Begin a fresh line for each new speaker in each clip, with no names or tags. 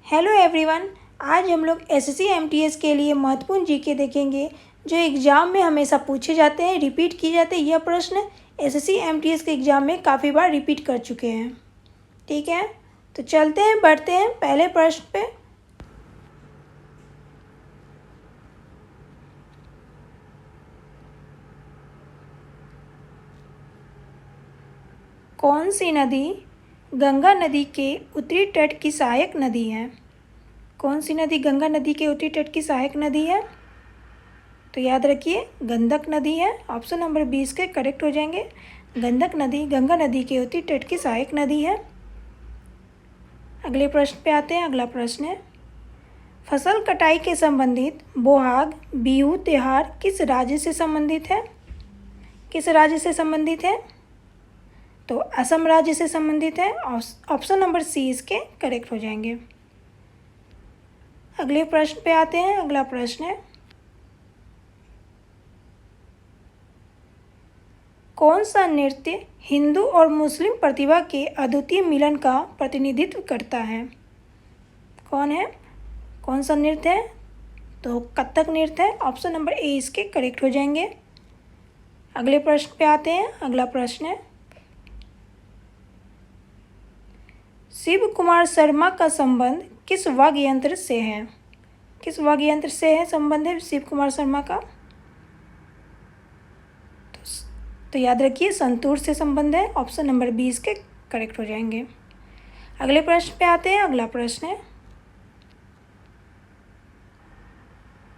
Hello everyone. आज हम लोग एसएससी एमटीएस के लिए महत्वपूर्ण जीके देखेंगे जो एग्ज़ाम में हमेशा पूछे जाते हैं, रिपीट किए जाते हैं। यह प्रश्न एसएससी एमटीएस के एग्ज़ाम में काफ़ी बार रिपीट कर चुके हैं। ठीक है, तो चलते हैं, बढ़ते हैं पहले प्रश्न पे। कौन सी नदी गंगा नदी के उत्तरी तट की सहायक नदी है? कौन सी नदी गंगा नदी के उत्तरी तट की सहायक नदी है? तो याद रखिए गंडक नदी है। ऑप्शन नंबर 20 के करेक्ट हो जाएंगे। गंडक नदी गंगा नदी के उत्तरी तट की सहायक नदी है। अगले प्रश्न पे आते हैं। अगला प्रश्न है, फसल कटाई के संबंधित बोहाग बिहू त्योहार किस राज्य से संबंधित है? किस राज्य से संबंधित है? तो असम राज्य से संबंधित है। ऑप्शन नंबर सी इसके करेक्ट हो जाएंगे। अगले प्रश्न पे आते हैं। अगला प्रश्न है, कौन सा नृत्य हिंदू और मुस्लिम प्रतिभा के अद्वितीय मिलन का प्रतिनिधित्व करता है? कौन है? कौन सा नृत्य है? तो कथक नृत्य है। ऑप्शन नंबर ए इसके करेक्ट हो जाएंगे। अगले प्रश्न पे आते हैं। अगला प्रश्न है, शिव कुमार शर्मा का संबंध किस वाद्य यंत्र से है? किस वाद्य यंत्र से है संबंध है शिव कुमार शर्मा का? तो याद रखिए संतूर से संबंध है। ऑप्शन नंबर 20 के करेक्ट हो जाएंगे। अगले प्रश्न पे आते हैं। अगला प्रश्न है,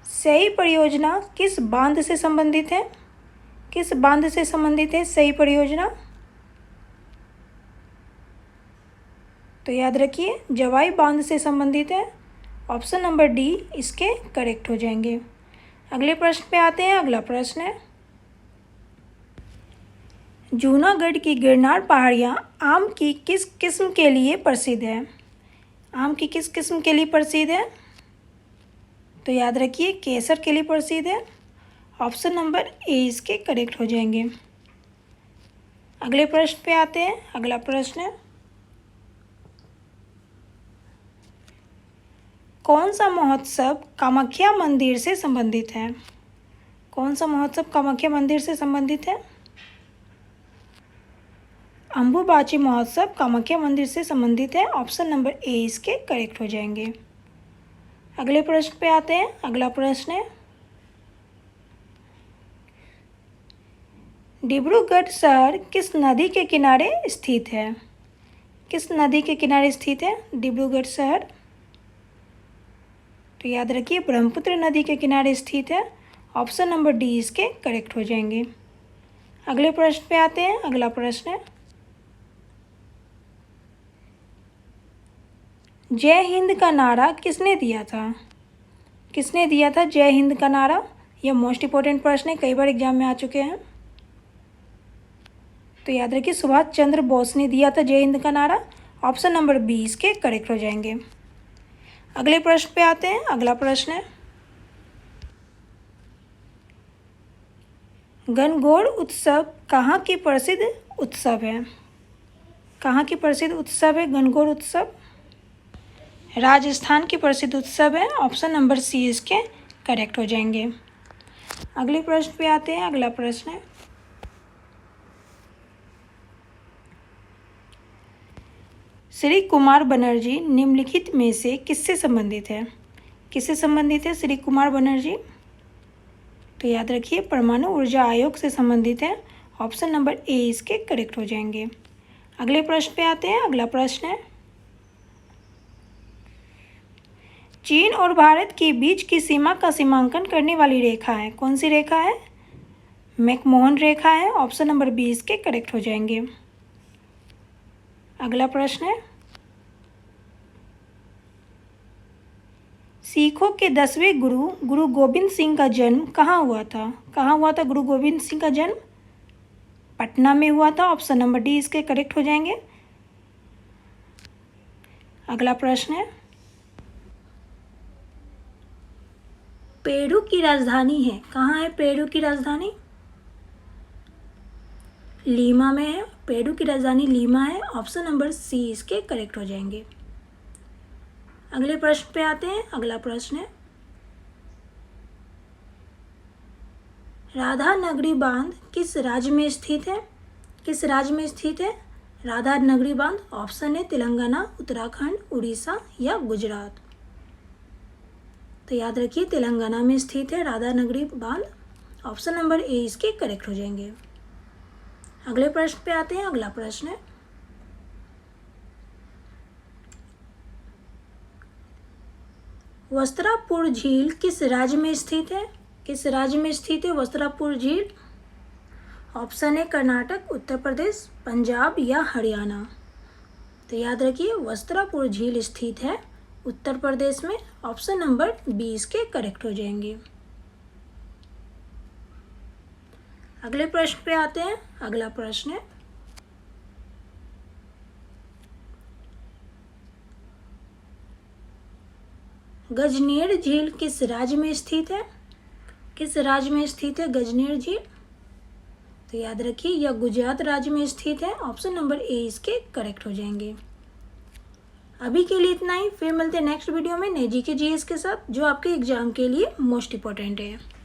सही परियोजना किस बांध से संबंधित है? किस बांध से संबंधित है सही परियोजना? तो याद रखिए जवाई बांध से संबंधित है। ऑप्शन नंबर डी इसके करेक्ट हो जाएंगे। अगले प्रश्न पे आते हैं। अगला प्रश्न है, जूनागढ़ की गिरनार पहाड़ियाँ आम की किस किस्म के लिए प्रसिद्ध है? आम की किस किस्म के लिए प्रसिद्ध है? तो याद रखिए केसर के लिए प्रसिद्ध है। ऑप्शन नंबर ए इसके करेक्ट हो जाएंगे। अगले प्रश्न पे आते हैं। अगला प्रश्न है, कौन सा महोत्सव कामाख्या मंदिर से संबंधित है? कौन सा महोत्सव कामाख्या मंदिर से संबंधित है? अंबुबाची महोत्सव कामाख्या मंदिर से संबंधित है। ऑप्शन नंबर ए इसके करेक्ट हो जाएंगे। अगले प्रश्न पे आते हैं। अगला प्रश्न है, डिब्रूगढ़ शहर किस नदी के किनारे स्थित है? किस नदी के किनारे स्थित है डिब्रूगढ़ शहर? तो याद रखिए ब्रह्मपुत्र नदी के किनारे स्थित है। ऑप्शन नंबर डी इसके करेक्ट हो जाएंगे। अगले प्रश्न पे आते हैं। अगला प्रश्न है, जय हिंद का नारा किसने दिया था? किसने दिया था जय हिंद का नारा? यह मोस्ट इंपॉर्टेंट प्रश्न है, कई बार एग्जाम में आ चुके हैं। तो याद रखिए सुभाष चंद्र बोस ने दिया था जय हिंद का नारा। ऑप्शन नंबर 20 के करेक्ट हो जाएंगे। अगले प्रश्न पे आते हैं। अगला प्रश्न है, गणगौर उत्सव कहाँ की प्रसिद्ध उत्सव है? कहाँ की प्रसिद्ध उत्सव है गणगौर उत्सव? राजस्थान की प्रसिद्ध उत्सव है। ऑप्शन नंबर सी इसके करेक्ट हो जाएंगे। अगले प्रश्न पे आते हैं। अगला प्रश्न है, श्री कुमार बनर्जी निम्नलिखित में से किससे संबंधित है? किससे संबंधित है श्री कुमार बनर्जी? तो याद रखिए परमाणु ऊर्जा आयोग से संबंधित है। ऑप्शन नंबर ए इसके करेक्ट हो जाएंगे। अगले प्रश्न पे आते हैं। अगला प्रश्न है, चीन और भारत के बीच की सीमा का सीमांकन करने वाली रेखा है, कौन सी रेखा है? मैकमोहन रेखा है। ऑप्शन नंबर 20 के करेक्ट हो जाएंगे। अगला प्रश्न है, सिखों के 10वें गुरु गुरु गोबिंद सिंह का जन्म कहाँ हुआ था? कहाँ हुआ था गुरु गोबिंद सिंह का जन्म? पटना में हुआ था। ऑप्शन नंबर डी इसके करेक्ट हो जाएंगे। अगला प्रश्न है, पेरू की राजधानी है, कहाँ है पेरू की राजधानी? लीमा में है। पेरू की राजधानी लीमा है। ऑप्शन नंबर सी इसके करेक्ट हो जाएंगे। अगले प्रश्न पे आते हैं। अगला प्रश्न है, राधा नगरी बांध किस राज्य में स्थित है? किस राज्य में स्थित है राधा नगरी बांध? ऑप्शन है तेलंगाना, उत्तराखंड, उड़ीसा या गुजरात। तो याद रखिए तेलंगाना में स्थित है राधा नगरी बांध। ऑप्शन नंबर ए इसके करेक्ट हो जाएंगे। अगले प्रश्न पे आते हैं। अगला प्रश्न है, वस्त्रापुर झील किस राज्य में स्थित है? किस राज्य में स्थित है वस्त्रापुर झील? ऑप्शन है कर्नाटक, उत्तर प्रदेश, पंजाब या हरियाणा। तो याद रखिए वस्त्रापुर झील स्थित है उत्तर प्रदेश में। ऑप्शन नंबर 20 के करेक्ट हो जाएंगे। अगले प्रश्न पे आते हैं। अगला प्रश्न है, गजनेर झील किस राज्य में स्थित है? किस राज्य में स्थित है गजनेर झील? तो याद रखिए यह गुजरात राज्य में स्थित है। ऑप्शन नंबर ए इसके करेक्ट हो जाएंगे। अभी के लिए इतना ही, फिर मिलते हैं नेक्स्ट वीडियो में नए जीके जीएस के साथ, जो आपके एग्जाम के लिए मोस्ट इंपॉर्टेंट है।